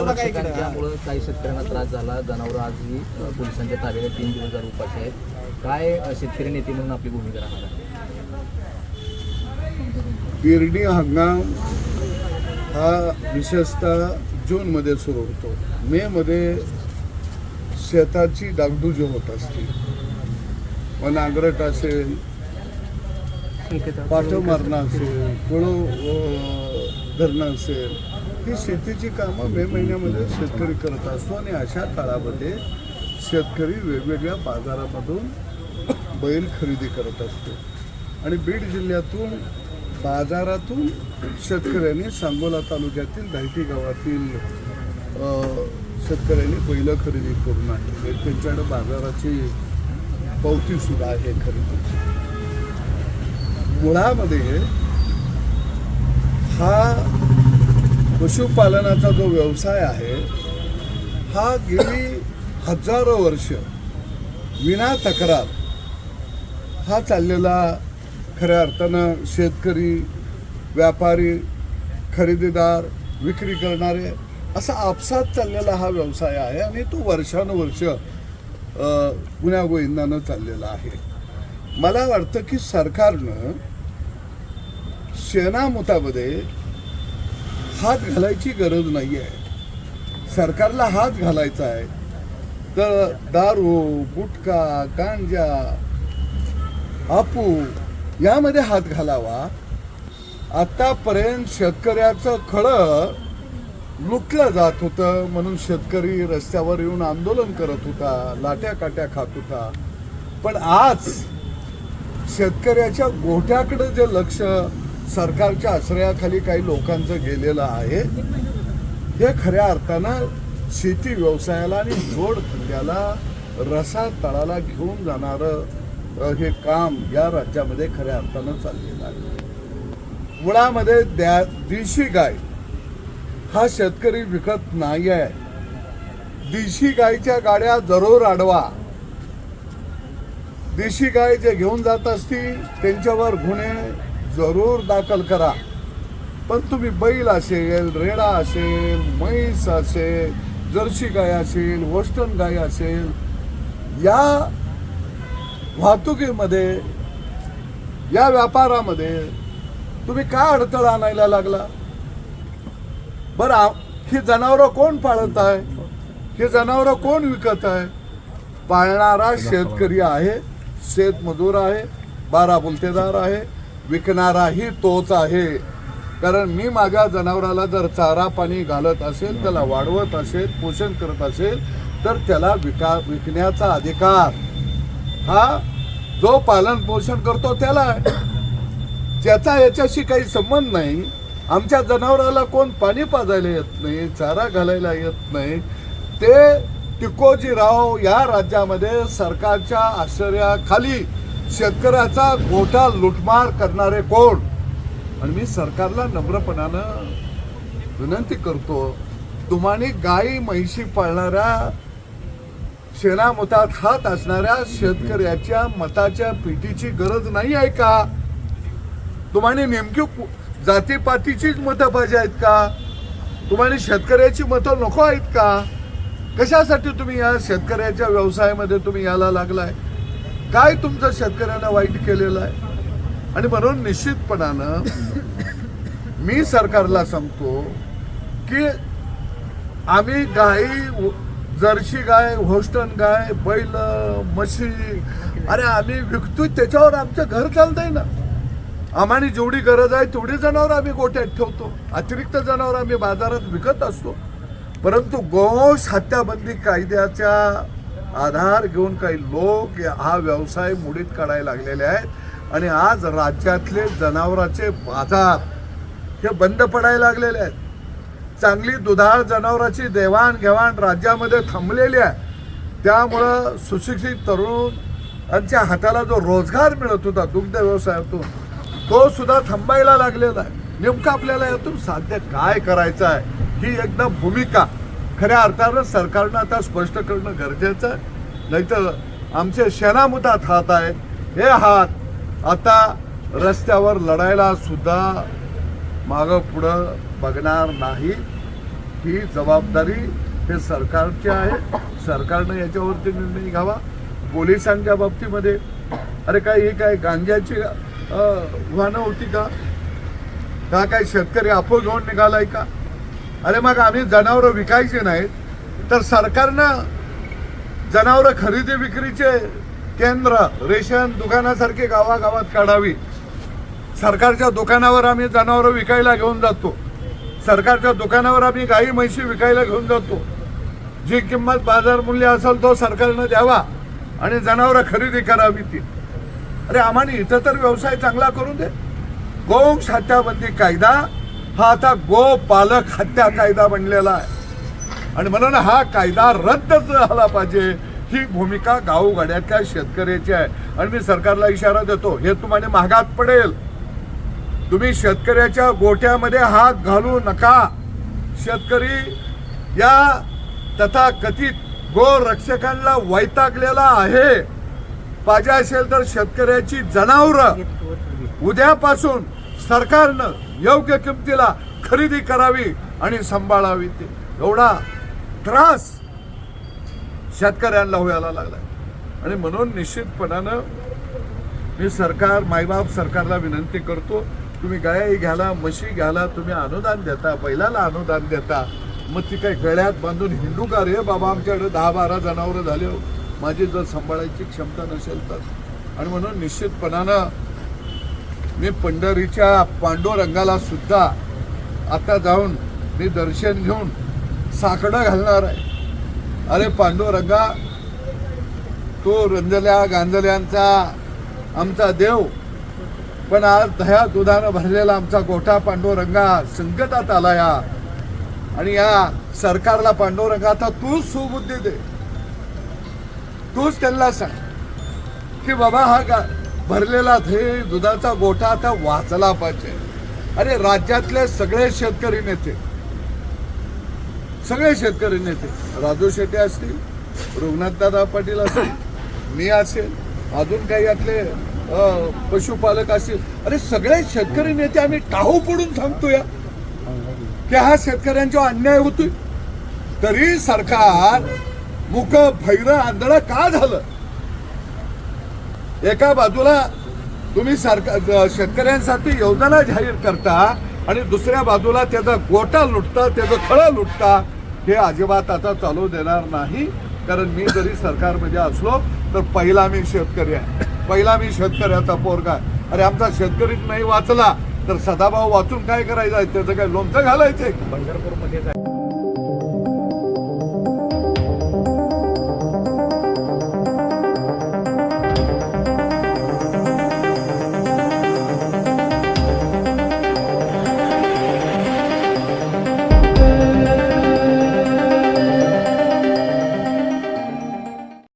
त्यामुळे काही शेतकऱ्यांना त्रास झाला. जनावर आजही पोलिसांच्या ताब्यात 3 दिवस झाले उपाशी आहेत. काय शेतकरी नेते म्हणून आपली भूमिका राहणार आहे? पेरणी हंगाम हा विशेषतः जूनमध्ये सुरू होतो. मेमध्ये शेताची डागडुजी होत असते. व नांगरट असेल, पाठं मारणं असेल, कोळो धरणं असेल, ही शेतीची कामं मे महिन्यामध्ये शेतकरी करत असतो. आणि अशा काळामध्ये शेतकरी वेगवेगळ्या बाजारामधून बैल खरेदी करत असतो. आणि बीड जिल्ह्यातून बाजारातून शेतकऱ्यांनी सांगोला तालुक्यातील धायटी गावातील शेतकऱ्यांनी बैल खरेदी करून आणली. त्यांच्याकडे बाजाराची पावतीसुद्धा आहे खरेदीची. मुळामध्ये हा पशुपालनाचा जो व्यवसाय आहे हा गेली हजारो वर्ष विना तक्रार हा चाललेला, खऱ्या अर्थानं शेतकरी, व्यापारी, खरेदीदार, विक्री करणारे असा आपसात चाललेला हा व्यवसाय आहे. आणि तो वर्षानुवर्ष गुण्यागोविंदानं चाललेला आहे. मला वाटतं की सरकारनं शेणामुतामध्ये हात घालायची गरज नाही आहे. सरकारला हात घालायचा आहे तर दारू, गुटखा, गांजा, आपू यामध्ये हात घालावा. आतापर्यंत शेतकऱ्याचं खळं लुटलं जात होतं म्हणून शेतकरी रस्त्यावर येऊन आंदोलन करत होता, लाट्या काट्या खात होता. पण आज शेतकऱ्याच्या गोठ्याकडे जे लक्ष सरकारच्या आश्रयाखाली काही लोकांचं गेलेलं आहे हे खऱ्या अर्थानं शेती व्यवसायाला आणि जोडधंद्याला रसा तळाला घेऊन जाणारं हे काम या राज्यामध्ये खऱ्या अर्थानं चाललेलं आहे. मुळामध्ये देशी गाय हा शेतकरी विकत नाही आहे. देशी गायच्या गाड्या जरूर अडवा. देशी गाय जे घेऊन जात असतील त्यांच्यावर गुन्हे जरूर दाखल करा. पण तुम्ही बैल असेल, रेडा असेल, म्हैस असेल, जर्सी गाय असेल, होस्टन गाय असेल, या वाहतुकीमध्ये, या व्यापारामध्ये तुम्ही काय अडथळा आणायला लागला? बरं, ही जनावरं कोण पाळत आहे? हे जनावरं कोण विकत आहे? पाळणारा शेतकरी आहे, शेतमजूर आहे, 12 बुलतेदार आहे. विकणाराही तोच आहे. कारण मी माझ्या जनावराला जर चारा पाणी घालत असेल, त्याला वाढवत असेल, पोषण करत असेल तर त्याला विकण्याचा अधिकार हा जो पालन पोषण करतो त्याला आहे. ज्याचा याच्याशी काही संबंध नाही. आमच्या जनावराला कोण पाणी पाजायला येत नाही, चारा घालायला येत नाही, ते टिकोजीराव या राज्यामध्ये सरकारच्या आश्रयाखाली शेतकऱ्याचा गोठा लुटमार करणारे कोण? आणि मी सरकारला नम्रपणानं विनंती करतो, तुम्हानी गाई म्हैशी पाळणाऱ्या, शेणामुतात हात असणाऱ्या शेतकऱ्याच्या मताच्या पेटीची गरज नाही आहे का? तुम्हानी नेमकी जातीपातीचीच मतं पाहिजे आहेत का? तुम्हाला शेतकऱ्याची मतं नको आहेत का? कशासाठी तुम्ही या शेतकऱ्याच्या व्यवसायामध्ये तुम्ही यायला लागलाय? काय तुमचं शेतकऱ्यांना वाईट केलेलं आहे? आणि म्हणून निश्चितपणानं मी सरकारला सांगतो की आम्ही गाई, जर्सी गाय, होस्टन गाय, बैल, म्हशी, अरे आम्ही विकतोय, त्याच्यावर आमचं घर चालतंय ना. आम्हाला जेवढी गरज आहे तेवढी जनावर आम्ही गोठ्यात ठेवतो, अतिरिक्त जनावर आम्ही बाजारात विकत असतो. परंतु गोवंश हत्याबंदी कायद्याचा आधार घेऊन काही लोक हा व्यवसाय मोडीत काढायला लागलेले आहेत. आणि आज राज्यातले जनावरांचे बाजार हे बंद पडायला लागलेले आहेत. चांगली दुधाळ जनावरांची देवाणघेवाण राज्यामध्ये थांबलेली आहे. त्यामुळं सुशिक्षित तरुणांच्या हाताला जो रोजगार मिळत होता दुग्ध व्यवसायातून, तो सुद्धा थांबायला लागलेला आहे. नेमकं आपल्याला यातून साध्य काय करायचं आहे ही एकदा भूमिका खऱ्या अर्थानं सरकारनं आता स्पष्ट करणं गरजेचं आहे. नाहीतर आमचे शेणामुतात हात आहेत, हे हात आता रस्त्यावर लढायला सुद्धा मागं पुढं बघणार नाही. ही जबाबदारी हे सरकारची आहे. सरकारनं याच्यावरती निर्णय घ्यावा. पोलिसांच्या बाबतीमध्ये अरे काय ही काय गांजाची वाहनं होती का काय शेतकरी आपो घेऊन निघालाय का? अरे मग आम्ही जनावरं विकायची नाहीत तर सरकारनं जनावरं खरेदी विक्रीचे केंद्र रेशन दुकानासारखे गावागावात काढावी. सरकारच्या दुकानावर आम्ही जनावरं विकायला घेऊन जातो. सरकारच्या दुकानावर आम्ही गाई म्हैशी विकायला घेऊन जातो. जी किंमत बाजार मूल्य असेल तो सरकारनं द्यावा आणि जनावरं खरेदी करावी ती. अरे आम्हाला इथं तर व्यवसाय चांगला करून दे. गोवंश हत्याबंदी कायदा हा आता गोपालक हत्या कायदा बनलेला आहे आणि म्हणून हा कायदा रद्दच झाला पाहिजे ही भूमिका गावगाड्यातल्या शेतकऱ्याची आहे. आणि मी सरकारला इशारा देतो, हे तुम्हाला महागात पडेल. तुम्ही शेतकऱ्याच्या गोट्यामध्ये हात घालू नका. शेतकरी या तथाकथित गोरक्षकांना वैतागलेला आहे. पाहिजे असेल तर शेतकऱ्याची जनावरं उद्यापासून सरकारनं योग्य किमतीला खरेदी करावी आणि सांभाळावी. ते एवढा त्रास शेतकऱ्यांना व्हायला लागलाय आणि म्हणून निश्चितपणानं मी सरकार मायबाप सरकारला विनंती करतो, तुम्ही गाय घ्याला म्हशी घ्याला, तुम्ही अनुदान देता, बैलाला अनुदान देता, मग ती काही गळ्यात बांधून हिंडू का रे बाबा? आमच्याकडे 10-12 जनावरं झाले हो, माझी जर सांभाळायची क्षमता नसेल तर. आणि म्हणून निश्चितपणानं मी पंढरीच्या पांडुरंगाला सुद्धा आता जाऊन मी दर्शन घेऊन साकडं घालणार आहे. अरे पांडुरंगा, तो रंजल्या गांजल्यांचा आमचा देव, पण आज दह्या दुधानं भरलेला आमचा गोठा पांडुरंगा संकटात आला या. आणि या सरकारला पांडुरंगा आता तूच सुबुद्धी दे. तूच त्यांना सांग की बाबा हा भरलेला दुधाचा गोठा आता वाचला पाहिजे. अरे राज्यातले सगळे शेतकरी नेते राजू शेट्टी असतील, रघुनाथदादा पाटील असतील, मी असेल, अजून काही यातले पशुपालक असतील, अरे सगळे शेतकरी नेते आम्ही टाहू पडून सांगतोय की हा शेतकऱ्यांचा अन्याय होतोय. तरी सरकार मुक भैर आंधळ का झालं? एका बाजूला तुम्ही सरकार शेतकऱ्यांसाठी योजना जाहीर करता आणि दुसऱ्या बाजूला त्याचा गोटा लुटता, त्याचं खळं लुटता. हे अजिबात आता चालू देणार नाही. कारण मी जरी सरकारमध्ये असलो तर पहिला मी शेतकरी आहे, पहिला मी शेतकऱ्याचा पोरगा आहे. अरे आमचा शेतकरीच नाही वाचला तर सदाभाऊ वाचून काय करायचं आहे? त्याचं काय लोणचं घालायचंय? पंढरपूरमध्ये